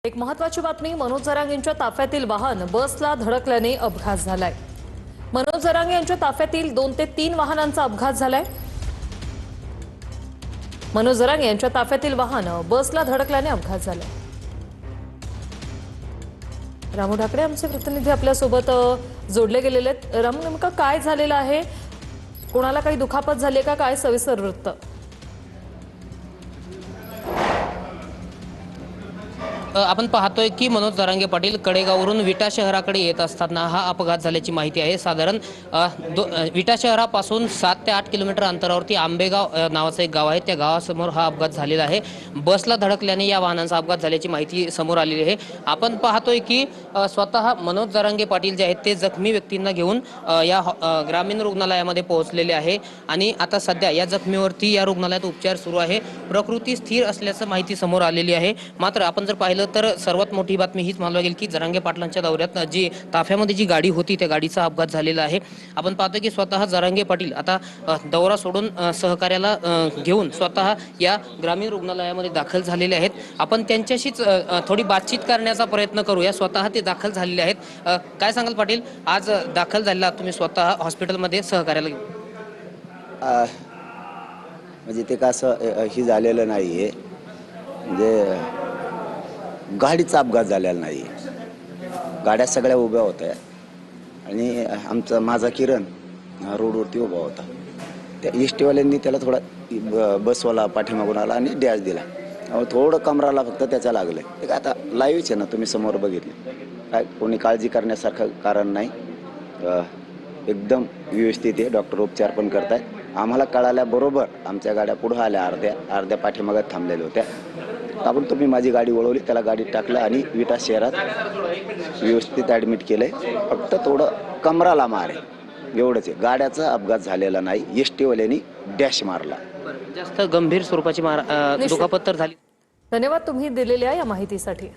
एक महत्त्वाची बातमी, मनोज जरांगे यांच्या ताफ्यातील वाहन बसला धडकल्याने अपघात झालाय। मनोज जरांगे यांच्या ताफ्यातील 2 ते 3 वाहनांचा अपघात झालाय। मनोज जरांगे यांच्या ताफ्यातील वाहन बसला धडकल्याने अपघात झालाय। रामू ढाकरे आमचे प्रतिनिधी आपल्या सोबत जोडले गेलेले आहेत। रामू, नेमका काय झालेलं आहे? कोणाला काही दुखापत झाली का? काय सविस्तर वृत्त? आपण पाहतोय की मनोज जरांगे पाटील कडेगाववरून विटा शहराकडे येत असताना हा अपघात झाल्याची माहिती आहे। साधारण विटा शहरापासून 7 ते 8 किलोमीटर अंतरावरती आंबेगाव नावाचं एक गाव आहे, त्या गावासमोर हा अपघात झालेला आहे। बसला धडकल्याने या वाहनांचा अपघात झाल्याची माहिती समोर आलेली आहे। आपण पाहतोय की स्वतः मनोज जरांगे पाटील जे आहेत ते जखमी व्यक्तींना घेऊन या ग्रामीण रुग्णालयामध्ये पोहोचलेले आहे आणि आता सध्या या जखमीवरती या रुग्णालयात उपचार सुरू आहे। प्रकृती स्थिर असल्याचं माहिती समोर आलेली आहे। मात्र आपण जर पाहिलं तर सर्वात मोठी बातमी हीच मानली गेली की जरांगे पाटलांच्या दौऱ्यात जी ताफ्यामध्ये जी गाडी होती त्या गाडीचा अपघात झालेला आहे। आपण पाहतो की स्वतः जरांगे पाटील आता दौरा सोडून सहकार्याला घेऊन स्वतः या ग्रामीण रुग्णालयामध्ये दाखल झालेले आहेत। आपण त्यांच्याशीच थोडी बातचीत करण्याचा प्रयत्न करूया। स्वतः ते दाखल झालेले आहेत। काय सांगाल पाटील, आज दाखल झालेला तुम्ही स्वतः हॉस्पिटलमध्ये सहकार्याला घेऊन? म्हणजे ते कसं ही झालेलं नाहीये, म्हणजे गाडीचा अपघात झालेला नाही। गाड्या सगळ्या उभ्या होत्या आणि माझा किरण रोडवरती उभा होता। त्या इष्टीवाल्यांनी त्याला थोडा बसवाला पाठीमागून आला आणि डॅश दिला। थोडं कमराला फक्त त्याच्या लागलं। ते काय आता लाईव्हच आहे ना, तुम्ही समोर बघितले। काय कोणी काळजी करण्यासारखं कारण नाही, एकदम व्यवस्थित आहे। डॉक्टर उपचार पण करतायत। आम्हाला कळाल्याबरोबर आमच्या गाड्या पुढे आल्या, अर्ध्या पाठीमागात थांबलेल्या होत्या। आपण तुम्ही माझी गाडी वळवली, त्याला गाडीत टाकलं आणि विटा शहरात व्यवस्थित ॲडमिट केलंय। फक्त थोडं कमराला मार आहे, एवढंच आहे। गाड्याचा अपघात झालेला नाही, एसटीवाल्यांनी डॅश मारला। जास्त गंभीर स्वरूपाची दुखापत तर झाली? धन्यवाद तुम्ही दिलेल्या या माहितीसाठी।